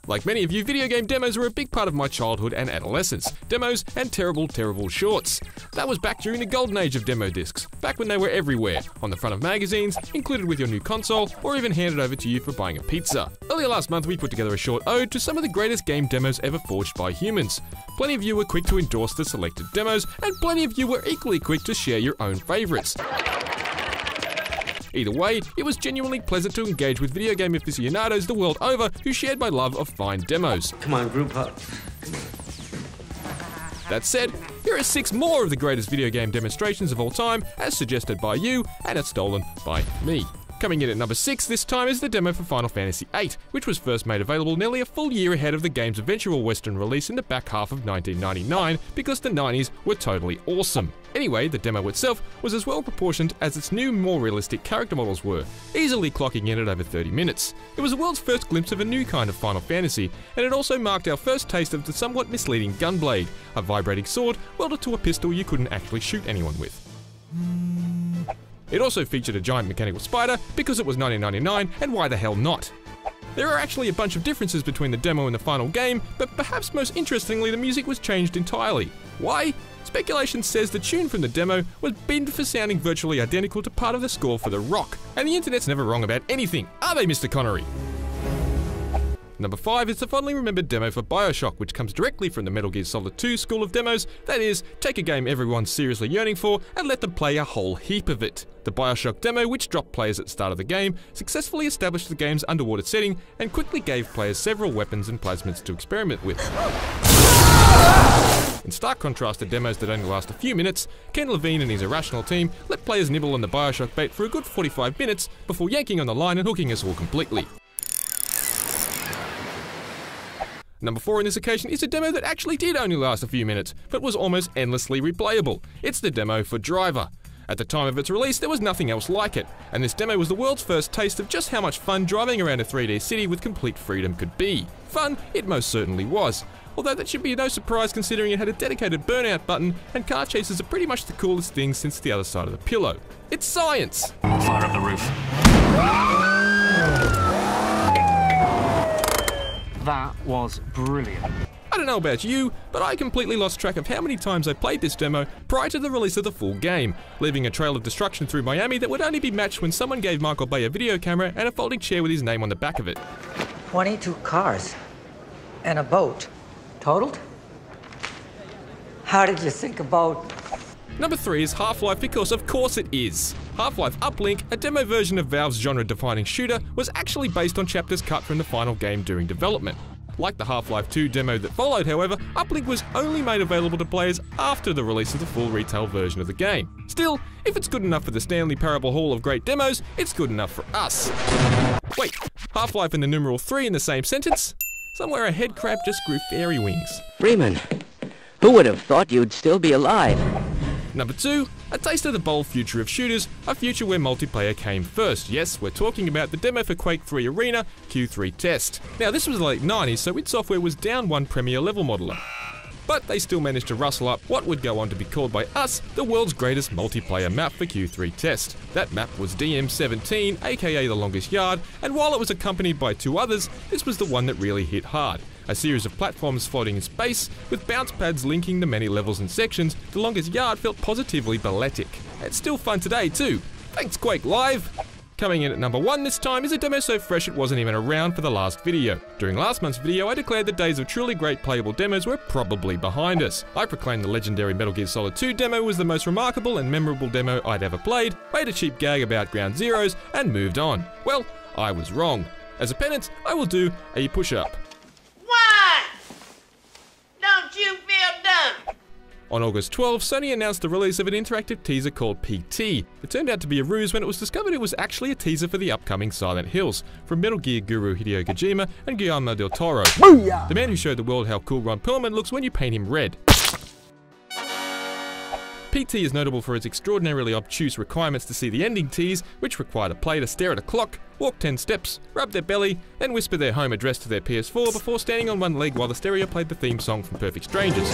Like many of you, video game demos were a big part of my childhood and adolescence. Demos and terrible, terrible shorts. That was back during the golden age of demo discs, back when they were everywhere, on the front of magazines, included with your new console, or even handed over to you for buying a pizza. Earlier last month, we put together a short ode to some of the greatest game demos ever forged by humans. Plenty of you were quick to endorse the selected demos, and plenty of you were equally quick to share your own favourites. Either way, it was genuinely pleasant to engage with video game aficionados the world over who shared my love of fine demos. Come on, group up. That said, here are 6 more of the greatest video game demonstrations of all time, as suggested by you, and as stolen by me. Coming in at number 6 this time is the demo for Final Fantasy VIII, which was first made available nearly a full year ahead of the game's eventual Western release in the back half of 1999, because the 90s were totally awesome. Anyway, the demo itself was as well proportioned as its new, more realistic character models were, easily clocking in at over 30 minutes. It was the world's first glimpse of a new kind of Final Fantasy, and it also marked our first taste of the somewhat misleading Gunblade, a vibrating sword welded to a pistol you couldn't actually shoot anyone with. It also featured a giant mechanical spider, because it was 1999, and why the hell not? There are actually a bunch of differences between the demo and the final game, but perhaps most interestingly, the music was changed entirely. Why? Speculation says the tune from the demo was binned for sounding virtually identical to part of the score for The Rock, and the internet's never wrong about anything, are they, Mr. Connery? Number 5 is the fondly remembered demo for Bioshock, which comes directly from the Metal Gear Solid 2 school of demos, that is, take a game everyone's seriously yearning for and let them play a whole heap of it. The Bioshock demo, which dropped players at the start of the game, successfully established the game's underwater setting and quickly gave players several weapons and plasmids to experiment with. In stark contrast to demos that only last a few minutes, Ken Levine and his irrational team let players nibble on the Bioshock bait for a good 45 minutes before yanking on the line and hooking us all completely. Number 4 in this occasion is a demo that actually did only last a few minutes, but was almost endlessly replayable. It's the demo for Driver. At the time of its release, there was nothing else like it, and this demo was the world's first taste of just how much fun driving around a 3D city with complete freedom could be. Fun, it most certainly was. Although that should be no surprise considering it had a dedicated burnout button, and car chases are pretty much the coolest things since the other side of the pillow. It's science! Fire up the roof. That was brilliant. I don't know about you, but I completely lost track of how many times I played this demo prior to the release of the full game, leaving a trail of destruction through Miami that would only be matched when someone gave Michael Bay a video camera and a folding chair with his name on the back of it. 22 cars and a boat. Totaled? How did you think about... Number 3 is HalfLife, because of course it is. HalfLife Uplink, a demo version of Valve's genre-defining shooter, was actually based on chapters cut from the final game during development. Like the Half-Life 2 demo that followed, however, Uplink was only made available to players after the release of the full retail version of the game. Still, if it's good enough for the Stanley Parable Hall of Great Demos, it's good enough for us. Wait, Half-Life and the numeral 3 in the same sentence? Somewhere a head crab just grew fairy wings. Freeman, who would have thought you'd still be alive? Number 2, a taste of the bold future of shooters, a future where multiplayer came first. Yes, we're talking about the demo for Quake 3 Arena, Q3 Test. Now this was the late 90s, so id Software was down one Premiere level modeler. But they still managed to rustle up what would go on to be called by us the world's greatest multiplayer map for Q3 Test. That map was DM17, aka The Longest Yard, and while it was accompanied by 2 others, this was the one that really hit hard. A series of platforms floating in space, with bounce pads linking the many levels and sections, The Longest Yard felt positively balletic. It's still fun today too. Thanks Quake Live! Coming in at number 1 this time is a demo so fresh it wasn't even around for the last video. During last month's video, I declared the days of truly great playable demos were probably behind us. I proclaimed the legendary Metal Gear Solid 2 demo was the most remarkable and memorable demo I'd ever played, made a cheap gag about Ground Zeroes, and moved on. Well, I was wrong. As a penance, I will do a push-up. Why? Don't you feel dumb? On August 12, Sony announced the release of an interactive teaser called PT. It turned out to be a ruse when it was discovered it was actually a teaser for the upcoming Silent Hills, from Metal Gear guru Hideo Kojima and Guillermo del Toro. Booyah! The man who showed the world how cool Ron Perlman looks when you paint him red. PT is notable for its extraordinarily obtuse requirements to see the ending tease, which required a player to stare at a clock, walk 10 steps, rub their belly, then whisper their home address to their PS4 before standing on one leg while the stereo played the theme song from Perfect Strangers.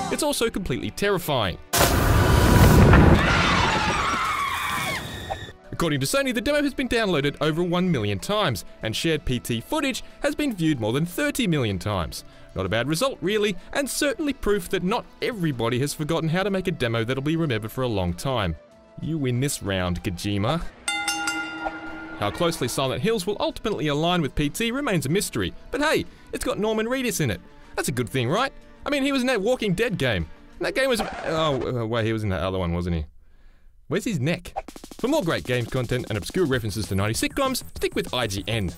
It's also completely terrifying. According to Sony, the demo has been downloaded over 1 million times, and shared PT footage has been viewed more than 30 million times. Not a bad result, really, and certainly proof that not everybody has forgotten how to make a demo that'll be remembered for a long time. You win this round, Kojima. How closely Silent Hills will ultimately align with PT remains a mystery, but hey, it's got Norman Reedus in it. That's a good thing, right? I mean, he was in that Walking Dead game. And that game was... Oh, wait, he was in that other one, wasn't he? Where's his neck? For more great games content and obscure references to 90s sitcoms, stick with IGN.